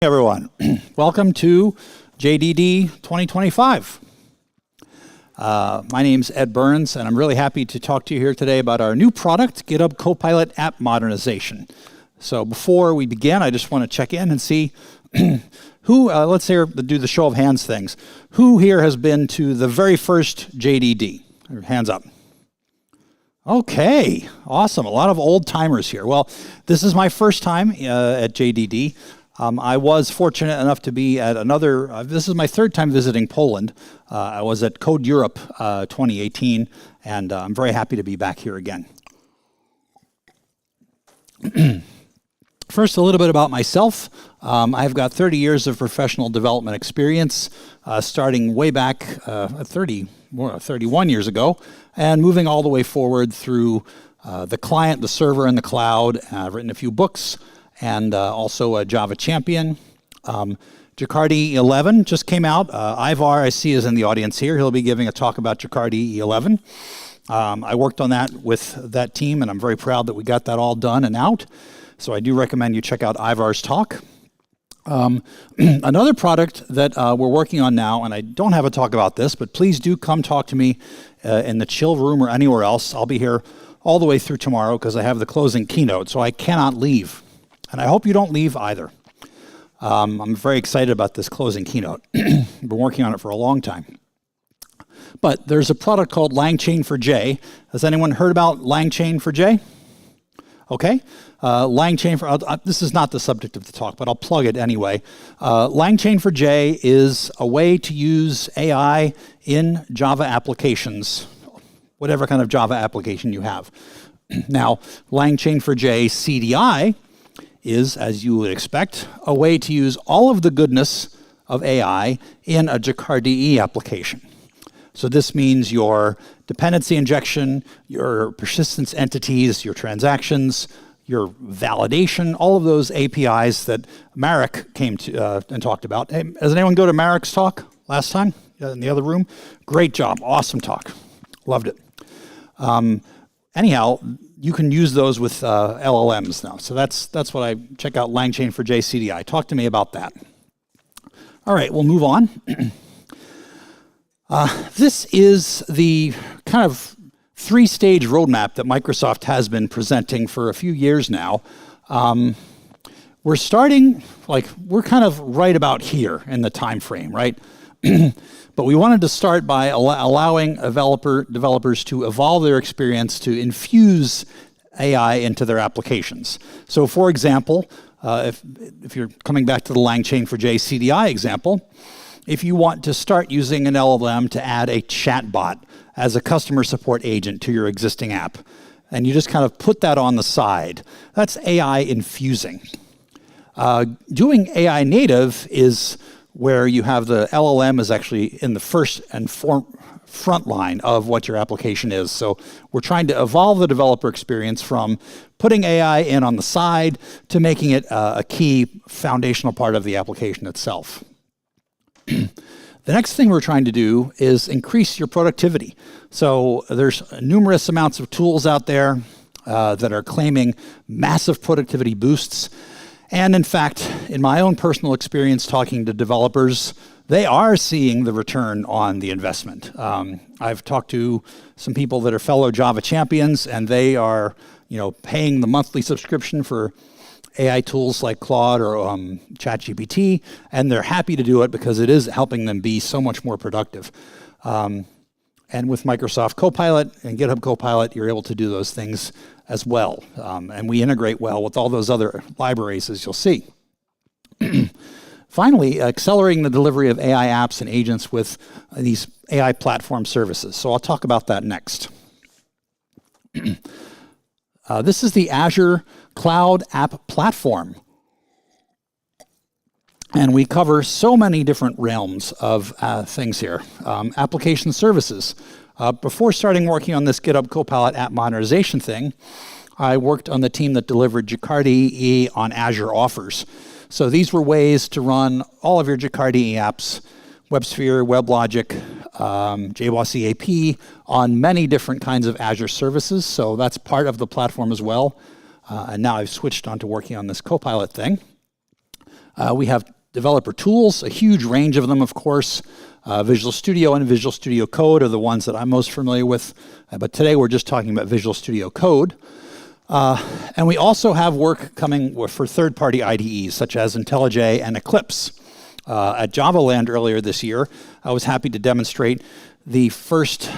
Everyone, welcome to JDD 2025. My name's Ed Burns, and I'm really happy to talk to you here today about our new product, GitHub Copilot App Modernization. So before we begin, I just want to check in and see who, let's say, do the show of hands things. Who here has been to the very first JDD? Hands up. Okay, awesome. A lot of old timers here. Well, this is my first time at JDD. I was fortunate enough to be at another, this is my third time visiting Poland. I was at Code Europe 2018, and I'm very happy to be back here again. First, a little bit about myself. I've got 30 years of professional development experience, starting way back 31 years ago, and moving all the way forward through the client, the server, and the cloud. I've written a few books, and also a Java champion. Jakarta 11 just came out. Ivar, I see, is in the audience here. He'll be giving a talk about Jakarta 11. I worked on that with that team, and I'm very proud that we got that all done and out. So I do recommend you check out Ivar's talk. Another product that we're working on now, and I don't have a talk about this, but please do come talk to me in the chill room or anywhere else. I'll be here all the way through tomorrow because I have the closing keynote, so I cannot leave. And I hope you don't leave either. I'm very excited about this closing keynote. I've been working on it for a long time. But there's a product called LangChain for J. Has anyone heard about LangChain for J? Okay. LangChain for, this is not the subject of the talk, but I'll plug it anyway. LangChain for J is a way to use AI in Java applications, whatever kind of Java application you have. Now, LangChain for J CDI is, as you would expect, a way to use all of the goodness of AI in a Jakarta application. So this means your dependency injection, your persistence entities, your transactions, your validation, all of those APIs that Marek came to and talked about. Hey, does anyone go to Marek's talk last time in the other room? Great job, awesome talk, loved it. Anyhow, you can use those with LLMs now. So that's what I check out, LangChain for JCDI. Talk to me about that. All right, we'll move on. This is the kind of three-stage roadmap that Microsoft has been presenting for a few years now. We're starting, we're kind of right about here in the time frame, right? But we wanted to start by allowing developers to evolve their experience to infuse AI into their applications. So for example, if you're coming back to the LangChain for J CDI example, if you want to start using an LLM to add a chatbot as a customer support agent to your existing app, and you just kind of put that on the side, that's AI infusing. Doing AI native is where you have the LLM is actually in the first and front line of what your application is. So we're trying to evolve the developer experience from putting AI in on the side to making it a key foundational part of the application itself. The next thing we're trying to do is increase your productivity. So there's numerous amounts of tools out there that are claiming massive productivity boosts. And in fact, in my own personal experience talking to developers, they are seeing the return on the investment. I've talked to some people that are fellow Java champions, and they are, paying the monthly subscription for AI tools like Claude or ChatGPT, and they're happy to do it because it is helping them be so much more productive. And with Microsoft Copilot and GitHub Copilot, you're able to do those things as well. And we integrate well with all those other libraries, as you'll see. Finally, accelerating the delivery of AI apps and agents with these AI platform services. So I'll talk about that next. This is the Azure Cloud App Platform. And we cover so many different realms of things here. Application services. Before starting working on this GitHub Copilot app modernization thing, I worked on the team that delivered Jakarta EE on Azure offers. So these were ways to run all of your Jakarta EE apps, WebSphere, WebLogic, JBoss EAP on many different kinds of Azure services. So that's part of the platform as well. And now I've switched on to working on this Copilot thing. We have developer tools, a huge range of them, of course. Visual Studio and Visual Studio Code are the ones that I'm most familiar with. But today we're just talking about Visual Studio Code. And we also have work coming for third-party IDEs, such as IntelliJ and Eclipse. At JavaLand earlier this year, I was happy to demonstrate the first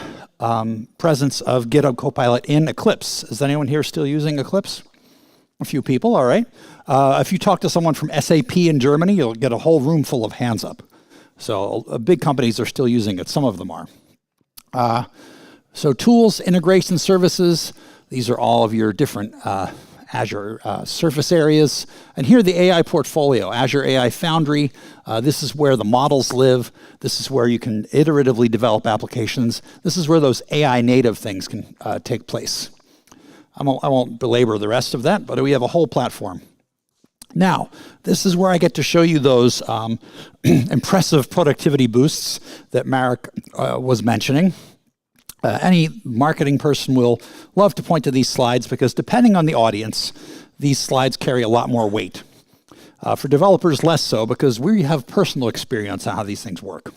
presence of GitHub Copilot in Eclipse. Is anyone here still using Eclipse? A few people, all right. If you talk to someone from SAP in Germany, you'll get a whole room full of hands up. So big companies are still using it. Some of them are. So tools, integration services, these are all of your different Azure surface areas. And here the AI portfolio, Azure AI Foundry. This is where the models live. This is where you can iteratively develop applications. This is where those AI native things can take place. I won't belabor the rest of that, but we have a whole platform. Now, this is where I get to show you those impressive productivity boosts that Marek was mentioning. Any marketing person will love to point to these slides because depending on the audience, these slides carry a lot more weight. For developers, less so because we have personal experience on how these things work.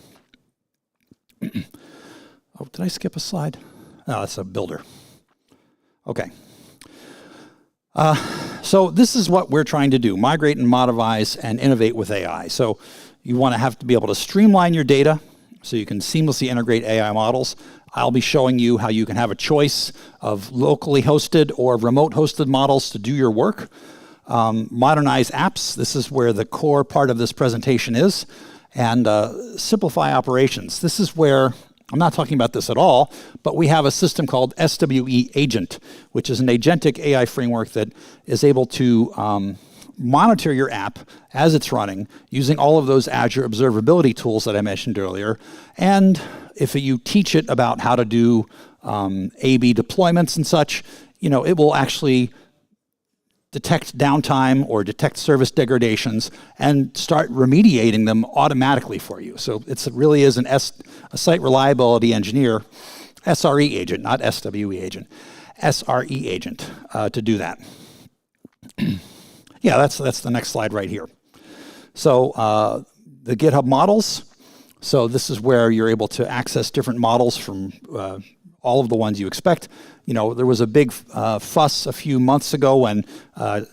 Oh, did I skip a slide? No, that's a builder. Okay. So this is what we're trying to do, migrate and modernize and innovate with AI. So you want to have to be able to streamline your data so you can seamlessly integrate AI models. I'll be showing you how you can have a choice of locally hosted or remote hosted models to do your work. Modernize apps, this is where the core part of this presentation is. And simplify operations. This is where, I'm not talking about this at all, but we have a system called SWE Agent, which is an agentic AI framework that is able to monitor your app as it's running using all of those Azure observability tools that I mentioned earlier. And if you teach it about how to do A/B deployments and such, it will actually detect downtime or detect service degradations and start remediating them automatically for you. So it really is a site reliability engineer, SRE agent, not SWE agent, SRE agent to do that. Yeah, that's the next slide right here. So the GitHub models. So this is where you're able to access different models from all of the ones you expect. There was a big fuss a few months ago when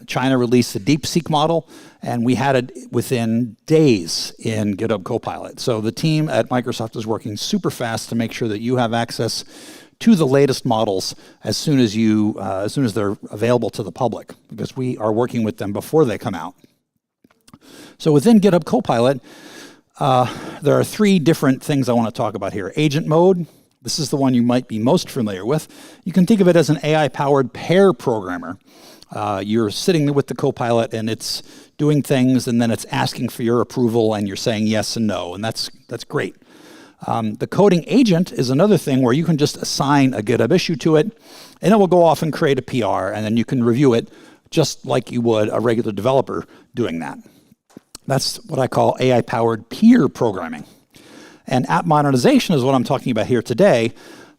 China released the DeepSeek model, and we had it within days in GitHub Copilot. So the team at Microsoft is working super fast to make sure that you have access to the latest models as soon as they're available to the public, because we are working with them before they come out. So within GitHub Copilot, there are three different things I want to talk about here. Agent mode. This is the one you might be most familiar with. You can think of it as an AI-powered pair programmer. You're sitting with the Copilot and it's doing things, and then it's asking for your approval, and you're saying yes and no, and that's great. The coding agent is another thing where you can just assign a GitHub issue to it, and it will go off and create a PR, and then you can review it just like you would a regular developer doing that. That's what I call AI-powered peer programming. And app modernization is what I'm talking about here today.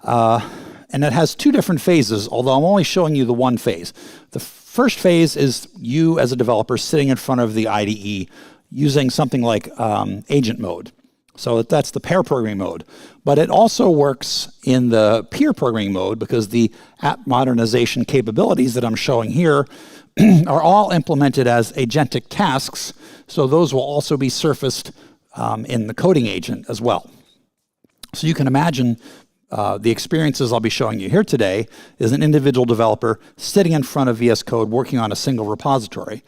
And it has two different phases, although I'm only showing you the one phase. The first phase is you as a developer sitting in front of the IDE using something like agent mode. So that's the pair programming mode. But it also works in the peer programming mode because the app modernization capabilities that I'm showing here are all implemented as agentic tasks. So those will also be surfaced in the coding agent as well. So you can imagine the experiences I'll be showing you here today is an individual developer sitting in front of VS Code working on a single repository.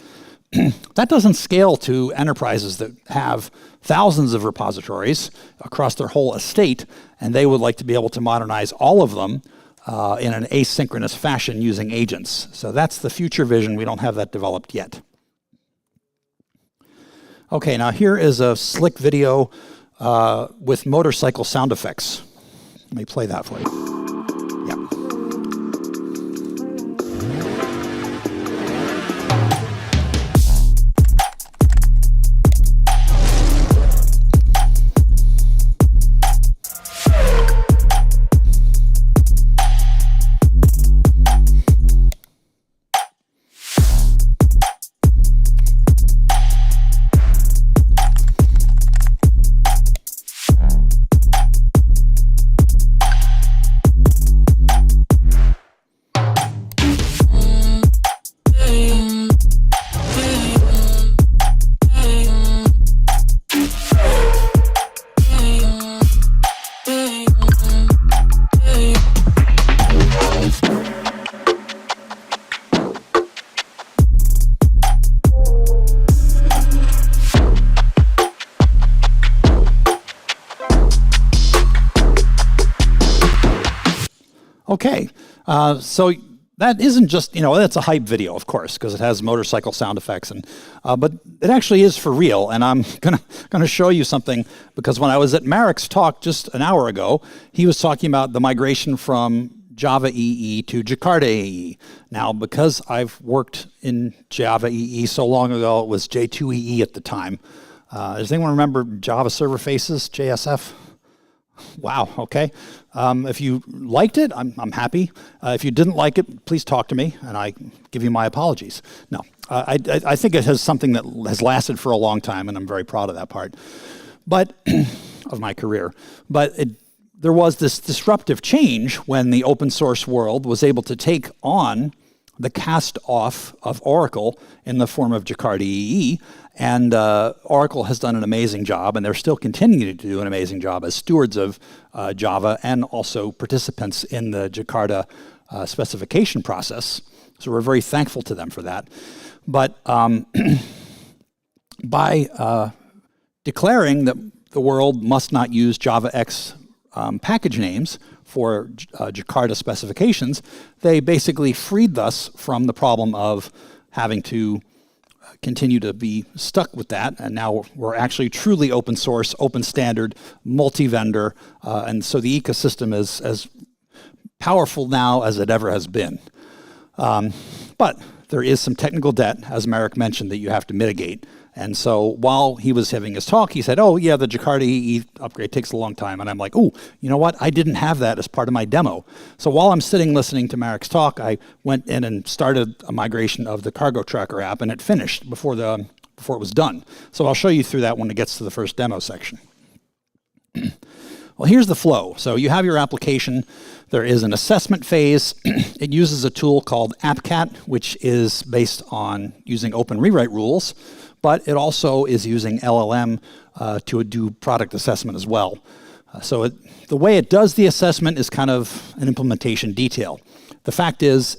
That doesn't scale to enterprises that have thousands of repositories across their whole estate, and they would like to be able to modernize all of them in an asynchronous fashion using agents. So that's the future vision. We don't have that developed yet. Okay, now here is a slick video with motorcycle sound effects. Let me play that for you. Yeah. Okay, so that isn't just, that's a hype video, of course, because it has motorcycle sound effects, but it actually is for real. And I'm gonna show you something, because when I was at Marek's talk just an hour ago, he was talking about the migration from Java EE to Jakarta EE. Now, because I've worked in Java EE so long ago, it was J2EE at the time. Does anyone remember Java Server Faces, JSF? Wow, okay. If you liked it, I'm happy. If you didn't like it, please talk to me, and I give you my apologies. No, I think it has something that has lasted for a long time, and I'm very proud of that part, but of my career. But there was this disruptive change when the open source world was able to take on the cast off of Oracle in the form of Jakarta EE. And Oracle has done an amazing job, and they're still continuing to do an amazing job as stewards of Java and also participants in the Jakarta specification process. So we're very thankful to them for that. But by declaring that the world must not use JavaX package names for Jakarta specifications, they basically freed us from the problem of having to continue to be stuck with that, and now we're actually truly open source, open standard, multi-vendor, and so the ecosystem is as powerful now as it ever has been. But there is some technical debt, as Marek mentioned, that you have to mitigate. And so while he was having his talk, he said, oh yeah, the Jakarta EE upgrade takes a long time. And I'm like, oh, you know what? I didn't have that as part of my demo. So while I'm sitting listening to Marek's talk, I went in and started a migration of the cargo tracker app, and it finished before it was done. So I'll show you through that when it gets to the first demo section. Well, here's the flow. So you have your application. There is an assessment phase. It uses a tool called AppCat, which is based on using open rewrite rules, but it also is using LLM to do product assessment as well. So the way it does the assessment is kind of an implementation detail. The fact is,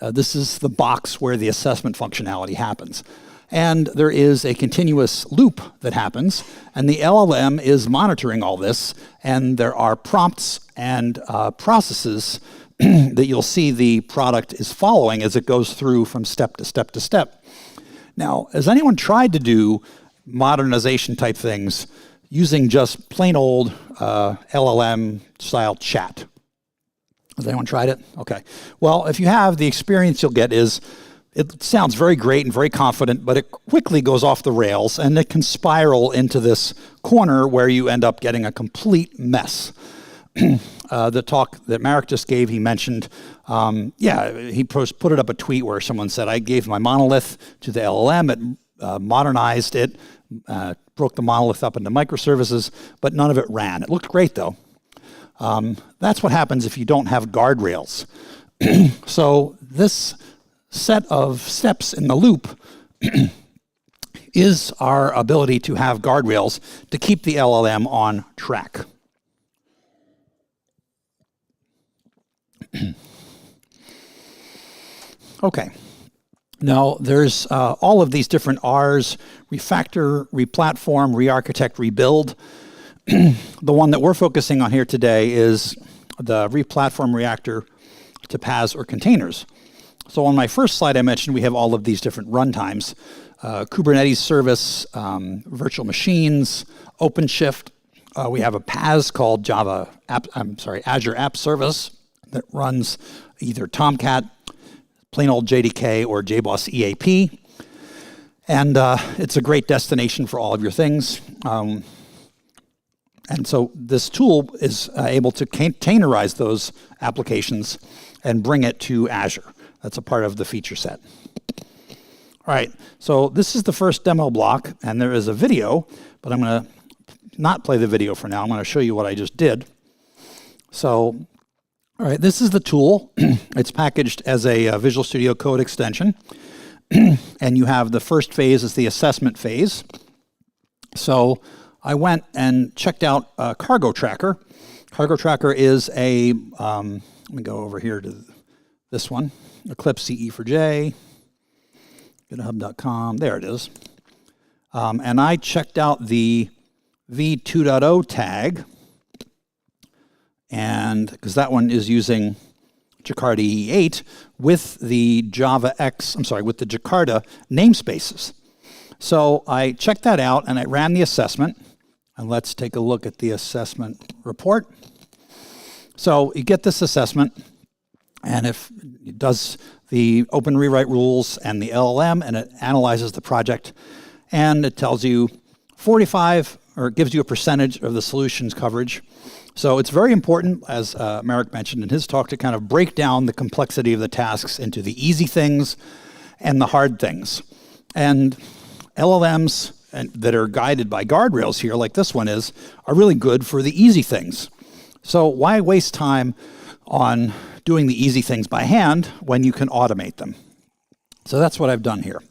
this is the box where the assessment functionality happens. And there is a continuous loop that happens, and the LLM is monitoring all this, and there are prompts and processes that you'll see the product is following as it goes through from step to step to step. Now, has anyone tried to do modernization type things using just plain old LLM style chat? Has anyone tried it? Okay. Well, if you have, the experience you'll get is it sounds very great and very confident, but it quickly goes off the rails, and it can spiral into this corner where you end up getting a complete mess. The talk that Marek just gave, he mentioned, he put it up a tweet where someone said, I gave my monolith to the LLM, it modernized it, broke the monolith up into microservices, but none of it ran. It looked great, though. That's what happens if you don't have guardrails. So this set of steps in the loop is our ability to have guardrails to keep the LLM on track. Okay. Now, there's all of these different Rs: refactor, replatform, re-architect, rebuild. The one that we're focusing on here today is the replatform reactor to PaaS or containers. So on my first slide, I mentioned we have all of these different runtimes: Kubernetes service, virtual machines, OpenShift. We have a PaaS called Azure App Service that runs either Tomcat, plain old JDK, or JBoss EAP. And it's a great destination for all of your things. And so this tool is able to containerize those applications and bring it to Azure. That's a part of the feature set. All right, so this is the first demo block, and there is a video, but I'm going to not play the video for now. I'm going to show you what I just did. So, all right, this is the tool. It's packaged as a Visual Studio Code extension, and you have the first phase is the assessment phase. So I went and checked out Cargo Tracker. Cargo Tracker is a, let me go over here to this one, Eclipse CE4J, github.com, there it is. And I checked out the v2.0 tag and because that one is using Jakarta E8 with the with the Jakarta namespaces. So I checked that out and I ran the assessment, and let's take a look at the assessment report. So you get this assessment, and if it does the open rewrite rules and the LLM, and it analyzes the project, and it tells you 45, or it gives you a percentage of the solutions coverage. So it's very important, as Marek mentioned in his talk, to kind of break down the complexity of the tasks into the easy things and the hard things. And LLMs that are guided by guardrails here, like this one is, are really good for the easy things. So why waste time on doing the easy things by hand when you can automate them? So that's what I've done here.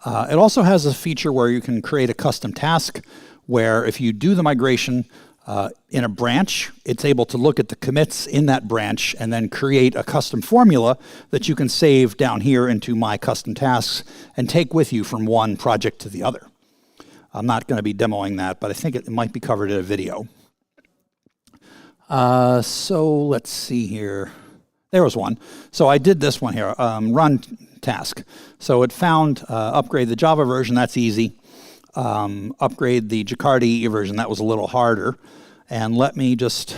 It also has a feature where you can create a custom task where if you do the migration in a branch, it's able to look at the commits in that branch and then create a custom formula that you can save down here into My Custom Tasks and take with you from one project to the other. I'm not going to be demoing that, but I think it might be covered in a video. So let's see here. There was one. So I did this one here, run task. So it found upgrade the Java version, that's easy. Upgrade the Jakarta EE version, that was a little harder. And let me just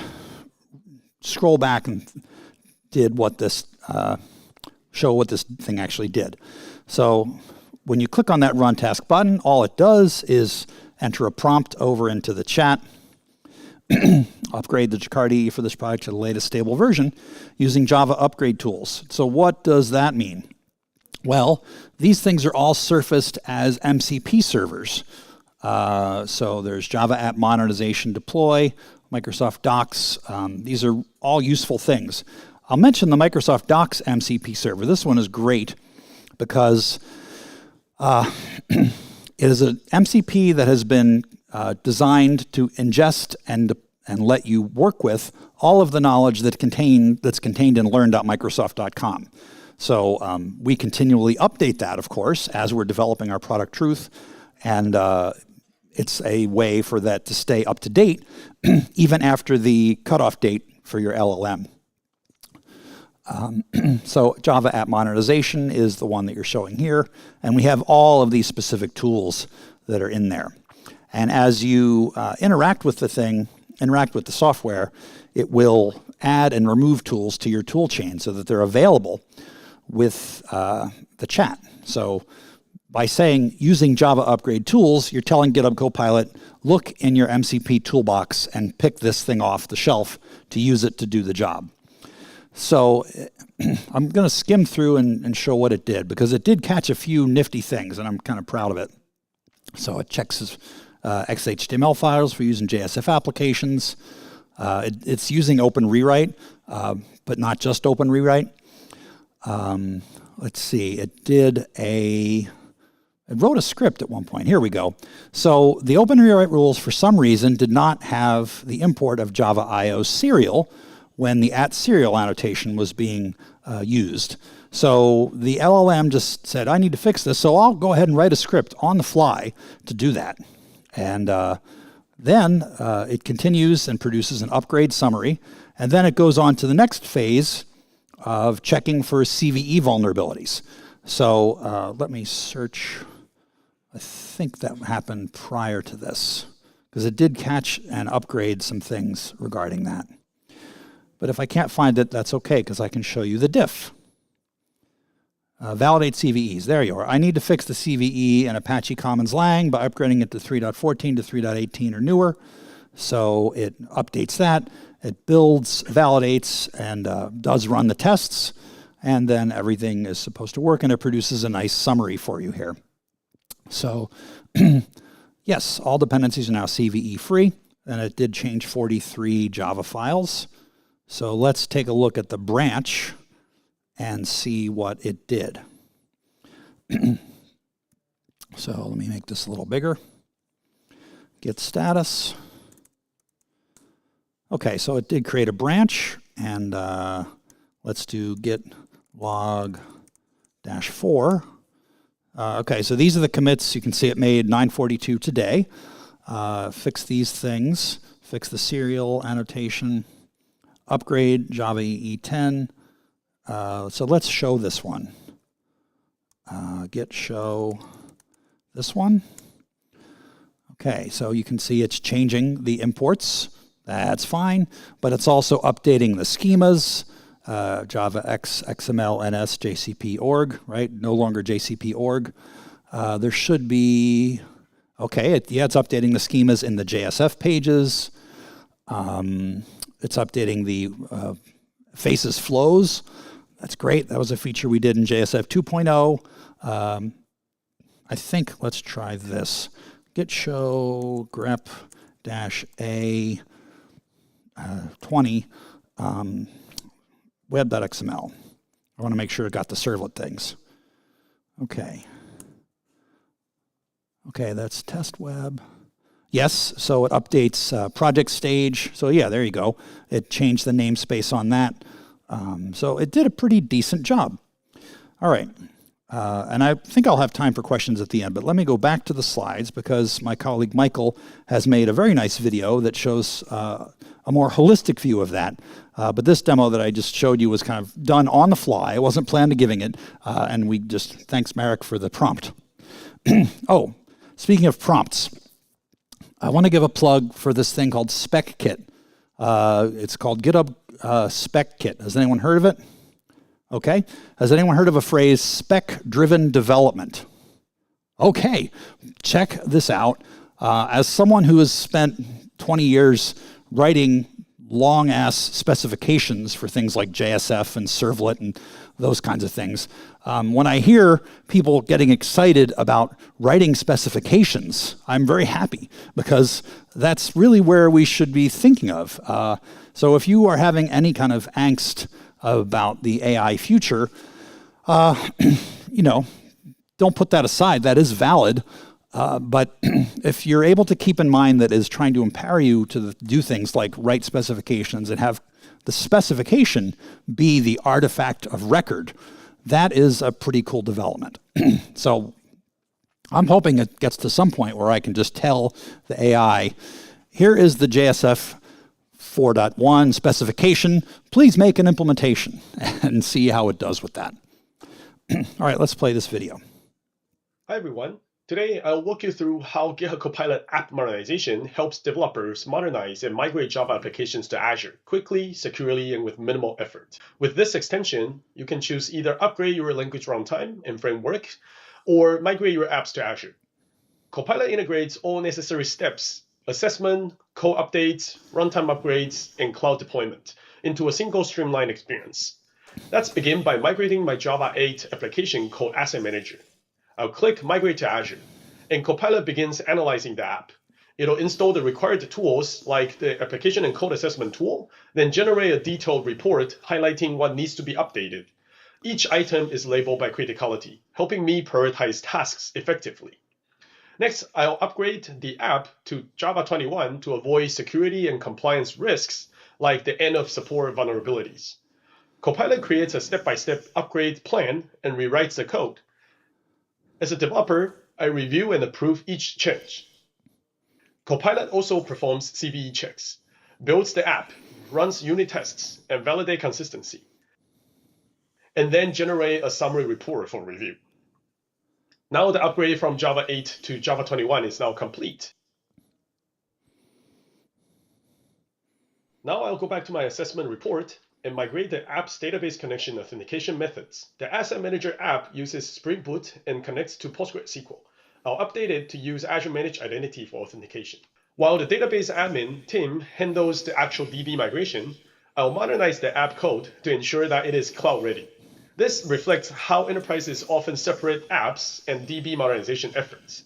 scroll back and did what this, show what this thing actually did. So when you click on that run task button, all it does is enter a prompt over into the chat. Upgrade the Jakarta EE for this project to the latest stable version using Java upgrade tools. So what does that mean? Well, these things are all surfaced as MCP servers. So there's Java App Modernization Deploy, Microsoft Docs. These are all useful things. I'll mention the Microsoft Docs MCP server. This one is great because it is an MCP that has been designed to ingest and let you work with all of the knowledge that's contained in learn.microsoft.com. So we continually update that, of course, as we're developing our product truth, and it's a way for that to stay up to date even after the cutoff date for your LLM. So Java App Modernization is the one that you're showing here, and we have all of these specific tools that are in there. And as you interact with the software, it will add and remove tools to your tool chain so that they're available with the chat. So by saying using Java upgrade tools, you're telling GitHub Copilot, look in your MCP toolbox and pick this thing off the shelf to use it to do the job. So I'm going to skim through and show what it did, because it did catch a few nifty things, and I'm kind of proud of it. So it checks XHTML files for using JSF applications. It's using Open Rewrite, but not just Open Rewrite. Let's see, it wrote a script at one point. Here we go. So the Open Rewrite rules, for some reason, did not have the import of Java IO serial when the @serial annotation was being used. So the LLM just said, I need to fix this, so I'll go ahead and write a script on the fly to do that. And then it continues and produces an upgrade summary, and then it goes on to the next phase of checking for CVE vulnerabilities. So let me search. I think that happened prior to this, because it did catch and upgrade some things regarding that. But if I can't find it, that's okay, because I can show you the diff. Validate CVEs. There you are. I need to fix the CVE in Apache Commons Lang by upgrading it to 3.14 to 3.18 or newer. So it updates that. It builds, validates, and does run the tests. And then everything is supposed to work, and it produces a nice summary for you here. So yes, all dependencies are now CVE free, and it did change 43 Java files. So let's take a look at the branch and see what it did. So let me make this a little bigger. Git status. Okay, so it did create a branch, and let's do git log -4. Okay, so these are the commits. You can see it made 942 today. Fix these things, fix the serial annotation. upgrade Java EE 10. So let's show this one. Git show this one. Okay, so you can see it's changing the imports. That's fine, but it's also updating the schemas. Java X, XML, NS, JCP org, right? No longer JCP org. There should be, okay, it's updating the schemas in the JSF pages. It's updating the faces flows. That's great. That was a feature we did in JSF 2.0. I think, let's try this. Git show grep -a 20 web.xml. I want to make sure it got the servlet things. Okay. Okay, that's test web. Yes, so it updates project stage. So yeah, there you go. It changed the namespace on that. So it did a pretty decent job. All right. And I think I'll have time for questions at the end, but let me go back to the slides because my colleague Michael has made a very nice video that shows a more holistic view of that. But this demo that I just showed you was kind of done on the fly. I wasn't planned to giving it, and we just, thanks Marek for the prompt. Oh, speaking of prompts, I want to give a plug for this thing called Spec Kit. It's called GitHub Spec Kit. Has anyone heard of it? Okay. Has anyone heard of a phrase, spec-driven development? Okay, check this out. As someone who has spent 20 years writing long-ass specifications for things like JSF and Servlet and those kinds of things, when I hear people getting excited about writing specifications, I'm very happy because that's really where we should be thinking of. So if you are having any kind of angst about the AI future, you know, don't put that aside. That is valid. But if you're able to keep in mind that is trying to empower you to do things like write specifications and have the specification be the artifact of record, that is a pretty cool development. So I'm hoping it gets to some point where I can just tell the AI, here is the JSF 4.1 specification, please make an implementation and see how it does with that. All right, let's play this video. Hi everyone. Today I'll walk you through how GitHub Copilot app modernization helps developers modernize and migrate Java applications to Azure quickly, securely, and with minimal effort. With this extension, you can choose either upgrade your language runtime and framework or migrate your apps to Azure. Copilot integrates all necessary steps, assessment, code updates, runtime upgrades, and cloud deployment into a single streamlined experience. Let's begin by migrating my Java 8 application called Asset Manager. I'll click Migrate to Azure, and Copilot begins analyzing the app. It'll install the required tools like the application and code assessment tool, then generate a detailed report highlighting what needs to be updated. Each item is labeled by criticality, helping me prioritize tasks effectively. Next, I'll upgrade the app to Java 21 to avoid security and compliance risks like the end of support vulnerabilities. Copilot creates a step-by-step upgrade plan and rewrites the code. As a developer, I review and approve each change. Copilot also performs CVE checks, builds the app, runs unit tests, and validates consistency, and then generate a summary report for review. Now the upgrade from Java 8 to Java 21 is now complete. Now I'll go back to my assessment report and migrate the app's database connection authentication methods. The Asset Manager app uses Spring Boot and connects to PostgreSQL. I'll update it to use Azure Managed Identity for authentication. While the database admin team handles the actual DB migration, I'll modernize the app code to ensure that it is cloud ready. This reflects how enterprises often separate apps and DB modernization efforts.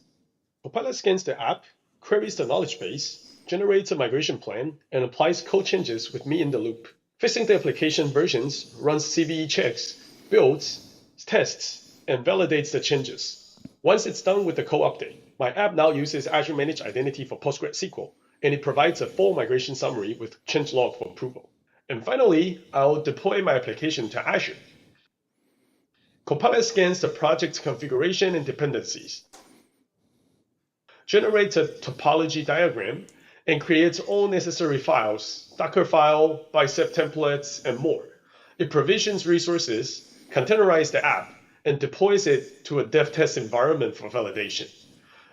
Copilot scans the app, queries the knowledge base, generates a migration plan, and applies code changes with me in the loop. Fixing the application versions, runs CVE checks, builds, tests, and validates the changes. Once it's done with the code update, my app now uses Azure Managed Identity for PostgreSQL, and it provides a full migration summary with changelog for approval. And finally, I'll deploy my application to Azure. Copilot scans the project's configuration and dependencies, generates a topology diagram, and creates all necessary files, Docker file, bicep templates, and more. It provisions resources, containerizes the app, and deploys it to a dev test environment for validation.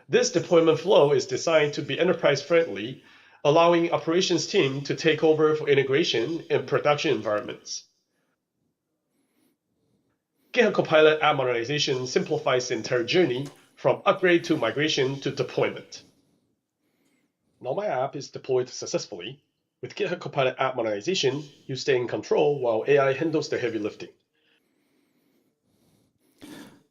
This deployment flow is designed to be enterprise-friendly, allowing operations team to take over for integration in production environments. GitHub Copilot app modernization simplifies the entire journey from upgrade to migration to deployment. Now my app is deployed successfully. With GitHub Copilot app modernization, you stay in control while AI handles the heavy lifting.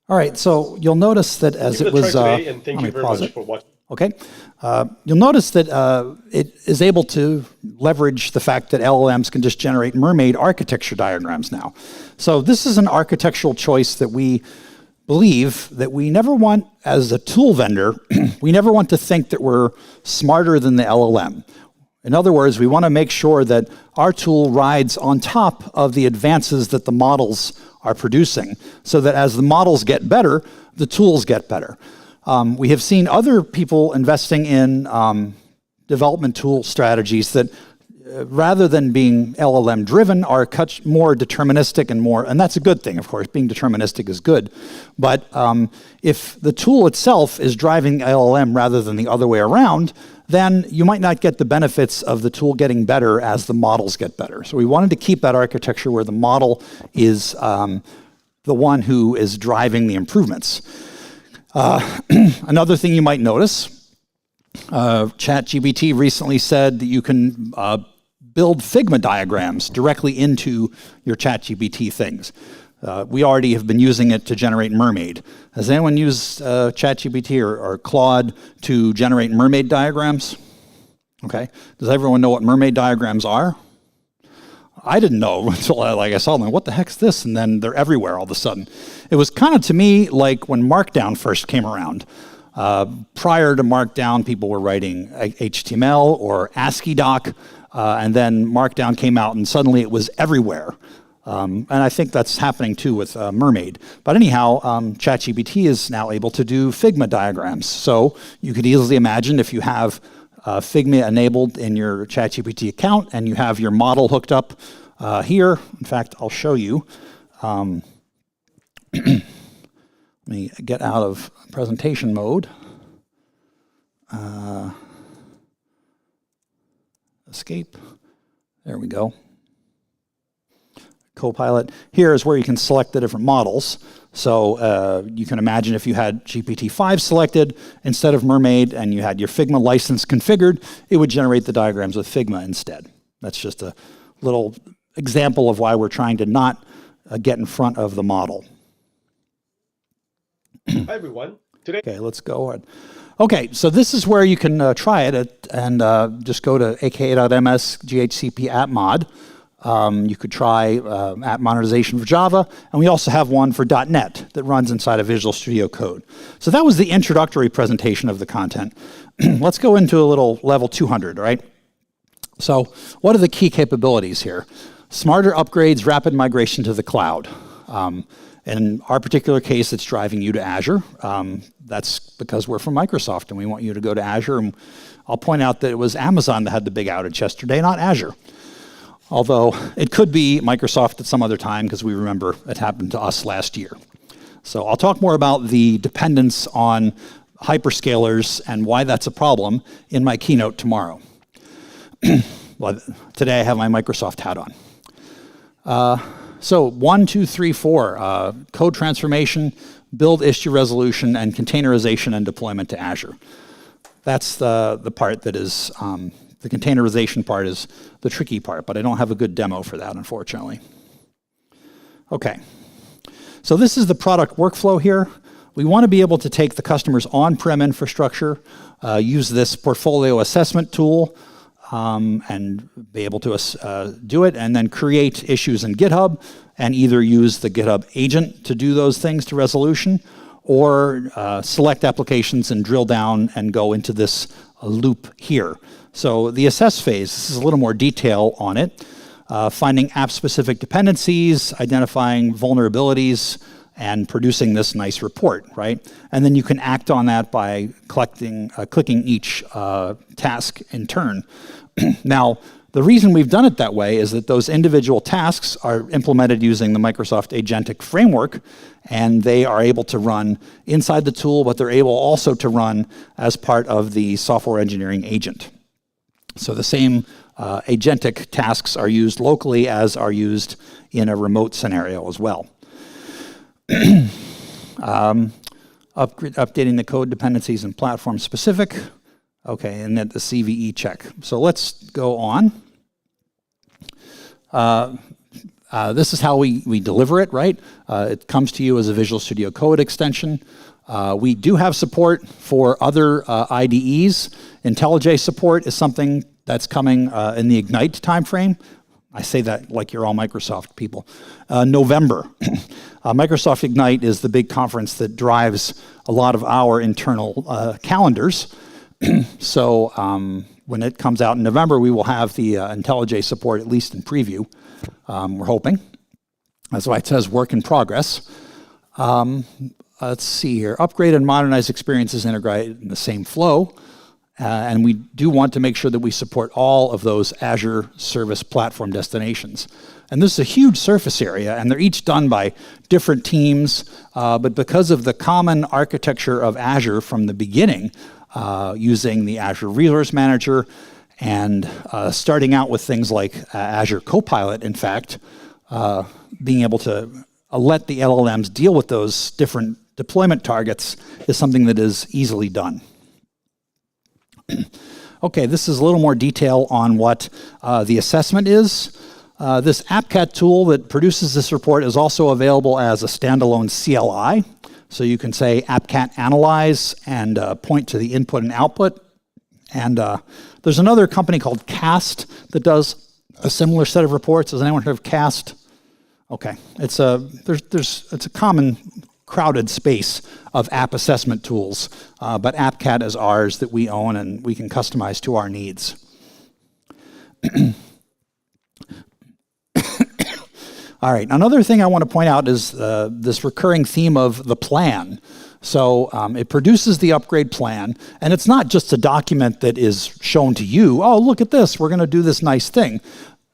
All right, so you'll notice that as it was, today, and thank you very much for watching. Okay, you'll notice that it is able to leverage the fact that LLMs can just generate mermaid architecture diagrams now. So this is an architectural choice that we believe that we never want, as a tool vendor, we never want to think that we're smarter than the LLM. In other words, we want to make sure that our tool rides on top of the advances that the models are producing, so that as the models get better, the tools get better. We have seen other people investing in development tool strategies that, rather than being LLM driven, are more deterministic and that's a good thing, of course. Being deterministic is good. But if the tool itself is driving LLM rather than the other way around, then you might not get the benefits of the tool getting better as the models get better. So we wanted to keep that architecture where the model is the one who is driving the improvements. Another thing you might notice, ChatGPT recently said that you can build Figma diagrams directly into your ChatGPT things. We already have been using it to generate mermaid. Has anyone used ChatGPT or Claude to generate mermaid diagrams? Okay. Does everyone know what mermaid diagrams are? I didn't know until I saw them. What the heck's this? And then they're everywhere all of a sudden. It was kind of, to me, like when Markdown first came around. Prior to Markdown, people were writing HTML or ASCII doc, and then Markdown came out and suddenly it was everywhere. And I think that's happening too with Mermaid. But anyhow, ChatGPT is now able to do Figma diagrams. So you could easily imagine if you have Figma enabled in your ChatGPT account and you have your model hooked up here. In fact, I'll show you. Let me get out of presentation mode. Escape. There we go. Copilot. Here is where you can select the different models. So you can imagine if you had GPT-5 selected instead of Mermaid and you had your Figma license configured, it would generate the diagrams with Figma instead. That's just a little example of why we're trying to not get in front of the model. Hi, everyone. Today. Okay, let's go ahead. Okay, so this is where you can try it and just go to aka.ms GHCP app mod. You could try app modernization for Java, and we also have one for .NET that runs inside of Visual Studio Code. So that was the introductory presentation of the content. Let's go into a little level 200, all right? So what are the key capabilities here? Smarter upgrades, rapid migration to the cloud. In our particular case, it's driving you to Azure. That's because we're from Microsoft and we want you to go to Azure. And I'll point out that it was Amazon that had the big outage yesterday, not Azure. Although it could be Microsoft at some other time because we remember it happened to us last year. So I'll talk more about the dependence on hyperscalers and why that's a problem in my keynote tomorrow. Well, today I have my Microsoft hat on. So 1, 2, 3, 4, code transformation, build issue resolution, and containerization and deployment to Azure. That's the part that is, the containerization part is the tricky part, but I don't have a good demo for that, unfortunately. Okay, so this is the product workflow here. We want to be able to take the customer's on-prem infrastructure, use this portfolio assessment tool, and be able to do it, and then create issues in GitHub, and either use the GitHub agent to do those things to resolution, or select applications and drill down and go into this loop here. So the assess phase, this is a little more detail on it, finding app-specific dependencies, identifying vulnerabilities, and producing this nice report, right? And then you can act on that by clicking each task in turn. Now, the reason we've done it that way is that those individual tasks are implemented using the Microsoft Agentic framework, and they are able to run inside the tool, but they're able also to run as part of the software engineering agent. So the same agentic tasks are used locally as are used in a remote scenario as well. Updating the code dependencies and platform specific. Okay, and then the CVE check. So let's go on. This is how we deliver it, right? It comes to you as a Visual Studio Code extension. We do have support for other IDEs. IntelliJ support is something that's coming in the Ignite timeframe. I say that like you're all Microsoft people. November. Microsoft Ignite is the big conference that drives a lot of our internal calendars. So when it comes out in November, we will have the IntelliJ support, at least in preview, we're hoping. That's why it says work in progress. Let's see here. Upgrade and modernize experiences integrated in the same flow. And we do want to make sure that we support all of those Azure Service Platform destinations. And this is a huge surface area, and they're each done by different teams. But because of the common architecture of Azure from the beginning, using the Azure Resource Manager and starting out with things like Azure Copilot, in fact, being able to let the LLMs deal with those different deployment targets is something that is easily done. Okay, this is a little more detail on what the assessment is. This AppCat tool that produces this report is also available as a standalone CLI. So you can say AppCat analyze and point to the input and output. And there's another company called Cast that does a similar set of reports. Has anyone heard of Cast? Okay, it's a common crowded space of app assessment tools, but AppCat is ours that we own and we can customize to our needs. All right, another thing I want to point out is this recurring theme of the plan. So it produces the upgrade plan, and it's not just a document that is shown to you, oh, look at this, we're going to do this nice thing.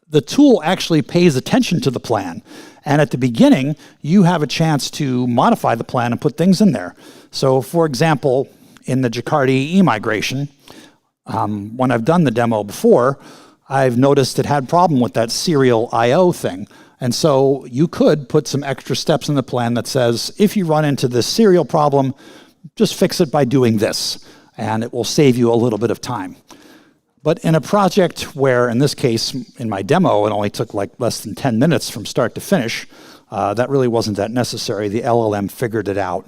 The tool actually pays attention to the plan. And at the beginning, you have a chance to modify the plan and put things in there. So for example, in the Jakarta e-migration, when I've done the demo before, I've noticed it had a problem with that serial I/O thing. And so you could put some extra steps in the plan that says, if you run into this serial problem, just fix it by doing this, and it will save you a little bit of time. But in a project where, in this case, in my demo, it only took like less than 10 minutes from start to finish, that really wasn't that necessary. The LLM figured it out.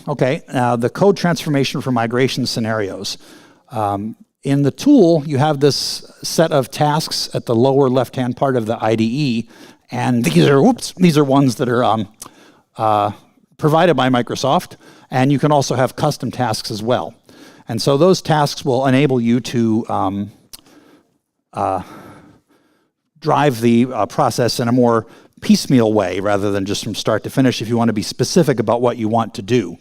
Okay, now the code transformation for migration scenarios. In the tool, you have this set of tasks at the lower left-hand part of the IDE, and these are ones that are provided by Microsoft, and you can also have custom tasks as well. And so those tasks will enable you to drive the process in a more piecemeal way rather than just from start to finish if you want to be specific about what you want to do.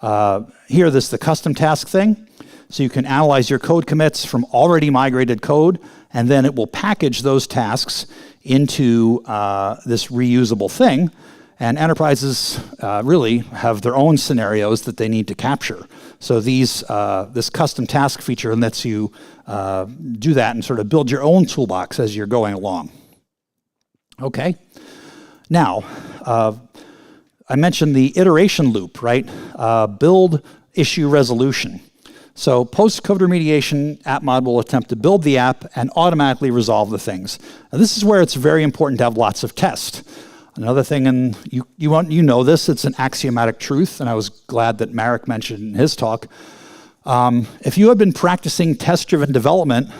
Here, this is the custom task thing. So you can analyze your code commits from already migrated code, and then it will package those tasks into this reusable thing. And enterprises really have their own scenarios that they need to capture. So this custom task feature lets you do that and sort of build your own toolbox as you're going along. Okay. Now, I mentioned the iteration loop, right? Build, issue, resolution. So post-code remediation, AppMod will attempt to build the app and automatically resolve the things. Now, this is where it's very important to have lots of tests. Another thing, and you know this, it's an axiomatic truth, and I was glad that Marek mentioned in his talk. If you have been practicing test-driven development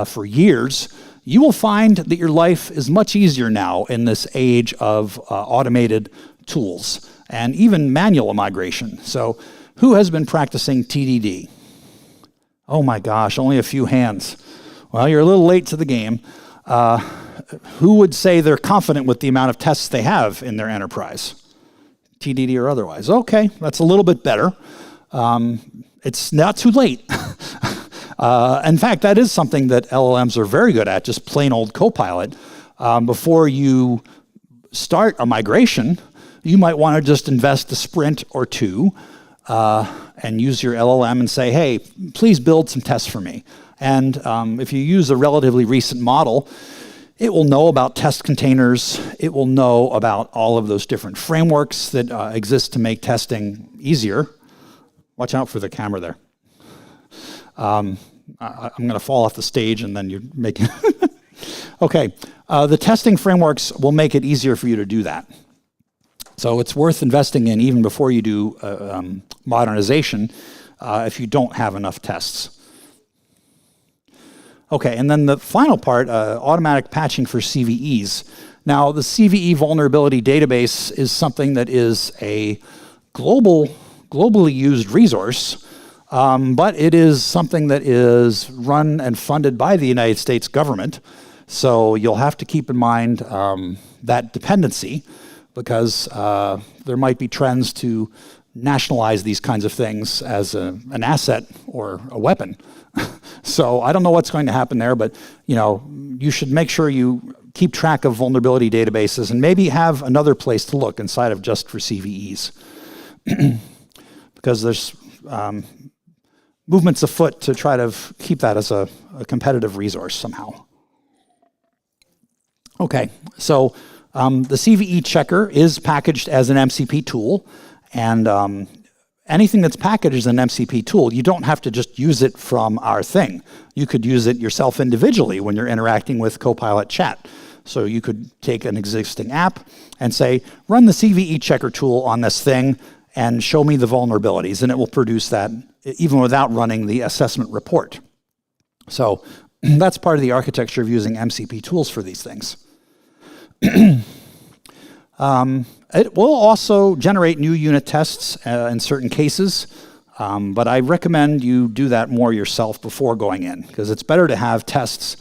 for years, you will find that your life is much easier now in this age of automated tools and even manual migration. So who has been practicing TDD? Oh my gosh, only a few hands. Well, you're a little late to the game. who would say they're confident with the amount of tests they have in their enterprise? TDD or otherwise. Okay, that's a little bit better. It's not too late. In fact, that is something that LLMs are very good at, just plain old Copilot. Before you start a migration, you might want to just invest a sprint or two and use your LLM and say, hey, please build some tests for me. And if you use a relatively recent model, it will know about test containers. It will know about all of those different frameworks that exist to make testing easier. Watch out for the camera there. I'm going to fall off the stage and then you're making... Okay, the testing frameworks will make it easier for you to do that. So it's worth investing in even before you do modernization if you don't have enough tests. Okay, and then the final part, automatic patching for CVEs. Now, the CVE vulnerability database is something that is a globally used resource, but it is something that is run and funded by the United States government. So you'll have to keep in mind that dependency, because there might be trends to nationalize these kinds of things as an asset or a weapon. So I don't know what's going to happen there, but you should make sure you keep track of vulnerability databases and maybe have another place to look inside of just for CVEs. Because there's movements afoot to try to keep that as a competitive resource somehow. Okay, so the CVE checker is packaged as an MCP tool, and anything that's packaged as an MCP tool, you don't have to just use it from our thing. You could use it yourself individually when you're interacting with Copilot chat. So you could take an existing app and say, run the CVE checker tool on this thing and show me the vulnerabilities, and it will produce that even without running the assessment report. So that's part of the architecture of using MCP tools for these things. It will also generate new unit tests in certain cases, but I recommend you do that more yourself before going in, because it's better to have tests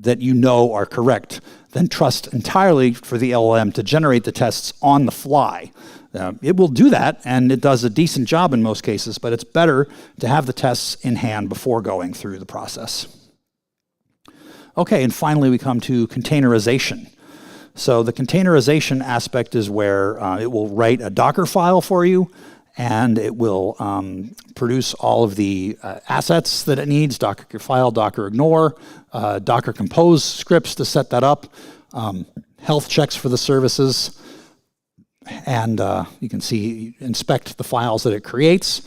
that you know are correct than trust entirely for the LLM to generate the tests on the fly. It will do that, and it does a decent job in most cases, but it's better to have the tests in hand before going through the process. Okay, and finally we come to containerization. So the containerization aspect is where it will write a Docker file for you, and it will produce all of the assets that it needs, Docker file, Docker ignore, Docker compose scripts to set that up, health checks for the services, and you can see, inspect the files that it creates.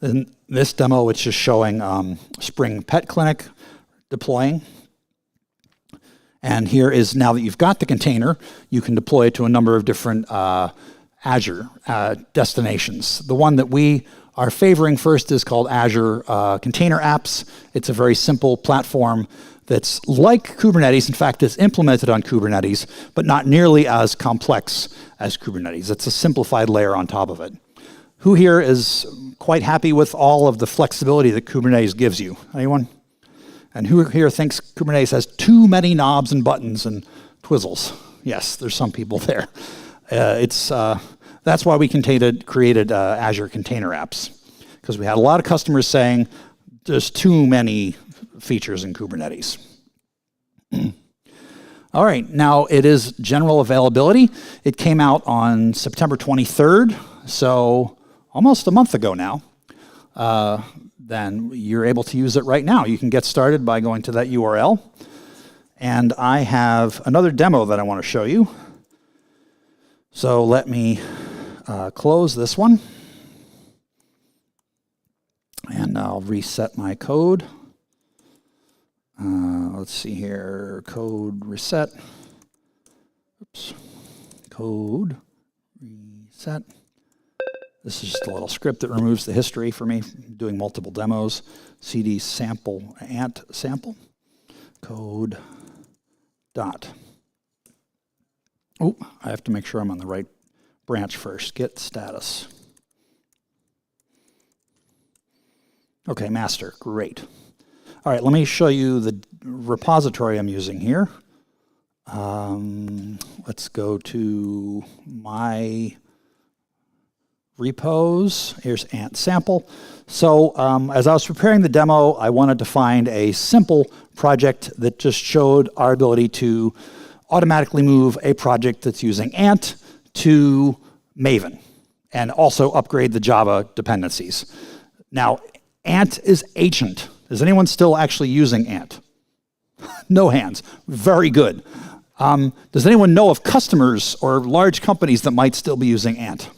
In this demo, it's just showing Spring Pet Clinic deploying. And here is, now that you've got the container, you can deploy it to a number of different Azure destinations. The one that we are favoring first is called Azure Container Apps. It's a very simple platform that's like Kubernetes. In fact, it's implemented on Kubernetes, but not nearly as complex as Kubernetes. It's a simplified layer on top of it. Who here is quite happy with all of the flexibility that Kubernetes gives you? Anyone? And who here thinks Kubernetes has too many knobs and buttons and twizzles? Yes, there's some people there. That's why we created Azure Container Apps, because we had a lot of customers saying there's too many features in Kubernetes. All right, now it is general availability. It came out on September 23rd, so almost a month ago now. Then you're able to use it right now. You can get started by going to that URL. And I have another demo that I want to show you. So let me close this one. And I'll reset my code. Let's see here, code reset. Oops, code reset. This is just a little script that removes the history for me, doing multiple demos. CD sample, ant sample, code dot. Oh, I have to make sure I'm on the right branch first. Git status. Okay, master, great. All right, let me show you the repository I'm using here. Let's go to my repos. Here's Ant sample. So as I was preparing the demo, I wanted to find a simple project that just showed our ability to automatically move a project that's using Ant to Maven and also upgrade the Java dependencies. Now, Ant is ancient. Is anyone still actually using Ant? No hands. Very good. Does anyone know of customers or large companies that might still be using Ant?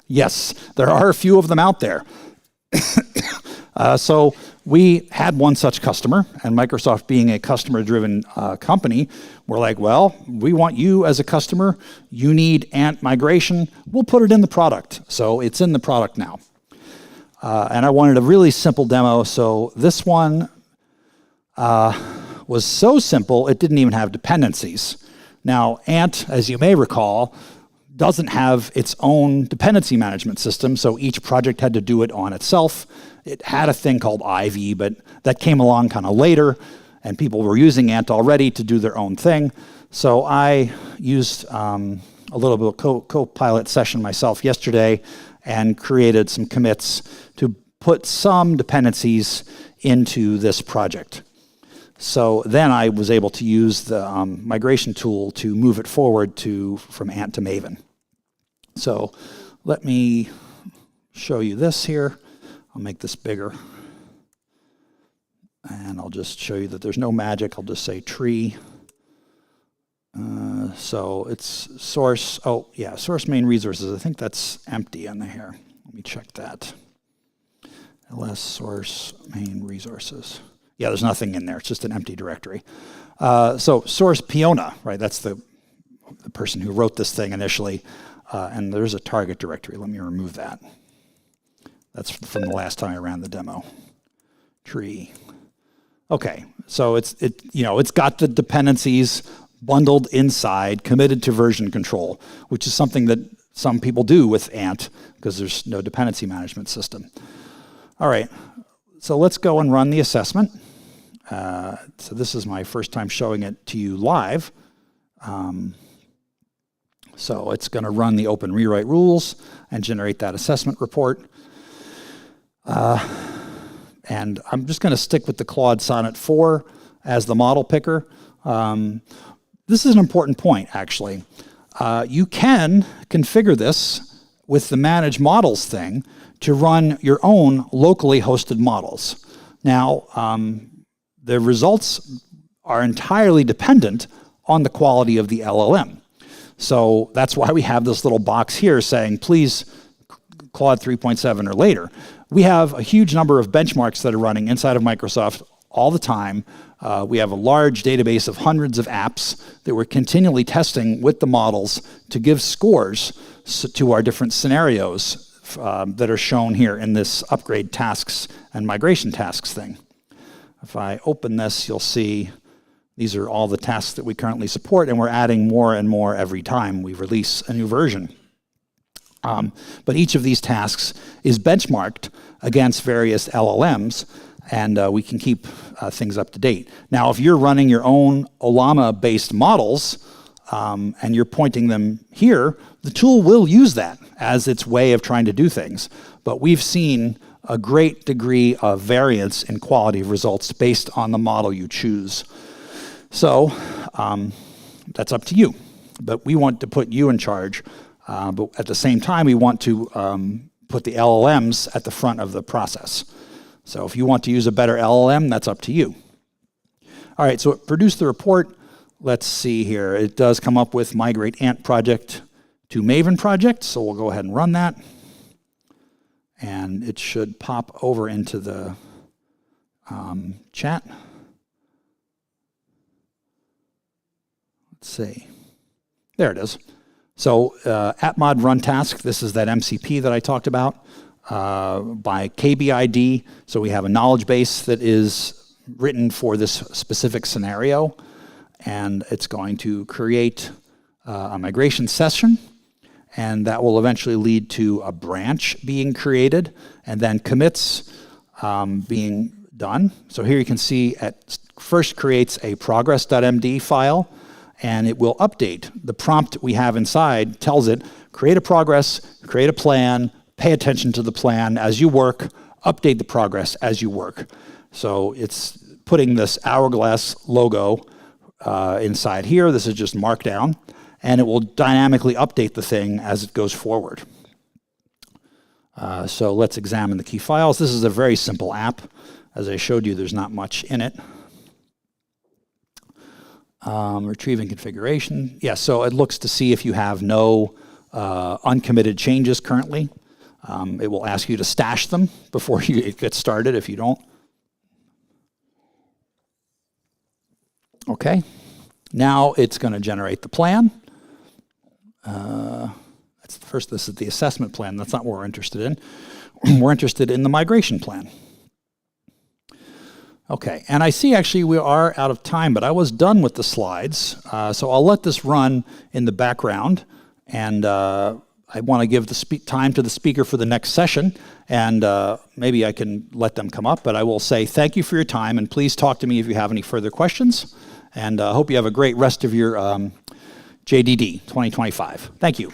Yes, there are a few of them out there. So we had one such customer, and Microsoft being a customer-driven company, we're like, well, we want you as a customer. You need Ant migration. We'll put it in the product. So it's in the product now. And I wanted a really simple demo. So this one was so simple, it didn't even have dependencies. Now, Ant, as you may recall, doesn't have its own dependency management system, so each project had to do it on itself. It had a thing called Ivy, but that came along kind of later, and people were using Ant already to do their own thing. So I used a little bit of Copilot session myself yesterday and created some commits to put some dependencies into this project. So then I was able to use the migration tool to move it forward from Ant to Maven. So let me show you this here. I'll make this bigger. And I'll just show you that there's no magic. I'll just say tree. So it's source. Oh, yeah, source main resources. I think that's empty in here. Let me check that. ls source main resources. Yeah, there's nothing in there. It's just an empty directory. So source Piona, right? That's the person who wrote this thing initially. And there's a target directory. Let me remove that. That's from the last time I ran the demo. Tree. Okay, so it's got the dependencies bundled inside, committed to version control, which is something that some people do with Ant because there's no dependency management system. All right, so let's go and run the assessment. So this is my first time showing it to you live. So it's going to run the open rewrite rules and generate that assessment report. And I'm just going to stick with the Claude Sonnet 4 as the model picker. This is an important point, actually. You can configure this with the Manage Models thing to run your own locally hosted models. Now, the results are entirely dependent on the quality of the LLM. So that's why we have this little box here saying, please, Claude 3.7 or later. We have a huge number of benchmarks that are running inside of Microsoft all the time. We have a large database of hundreds of apps that we're continually testing with the models to give scores to our different scenarios that are shown here in this upgrade tasks and migration tasks thing. If I open this, you'll see these are all the tasks that we currently support, and we're adding more and more every time we release a new version. But each of these tasks is benchmarked against various LLMs, and we can keep things up to date. Now, if you're running your own Ollama-based models, and you're pointing them here, the tool will use that as its way of trying to do things. But we've seen a great degree of variance in quality of results based on the model you choose. So that's up to you. But we want to put you in charge. But at the same time, we want to put the LLMs at the front of the process. So if you want to use a better LLM, that's up to you. All right, so it produced the report. Let's see here. It does come up with migrate Ant project to Maven project. So we'll go ahead and run that. And it should pop over into the chat. Let's see. There it is. So appmod run task, this is that MCP that I talked about by KBID. So we have a knowledge base that is written for this specific scenario. And it's going to create a migration session. And that will eventually lead to a branch being created and then commits being done. So here you can see it first creates a progress.md file and it will update. The prompt we have inside tells it, create a progress, create a plan, pay attention to the plan as you work, update the progress as you work. So it's putting this hourglass logo inside here. This is just Markdown, and it will dynamically update the thing as it goes forward. So let's examine the key files. This is a very simple app. As I showed you, there's not much in it. Retrieving configuration. Yeah, so it looks to see if you have no uncommitted changes currently. It will ask you to stash them before it gets started if you don't. Okay, now it's going to generate the plan. This is the assessment plan. That's not what we're interested in. We're interested in the migration plan. Okay, and I see actually we are out of time, but I was done with the slides. So I'll let this run in the background, and I want to give the time to the speaker for the next session, and maybe I can let them come up, but I will say thank you for your time, and please talk to me if you have any further questions, and I hope you have a great rest of your JDD 2025. Thank you.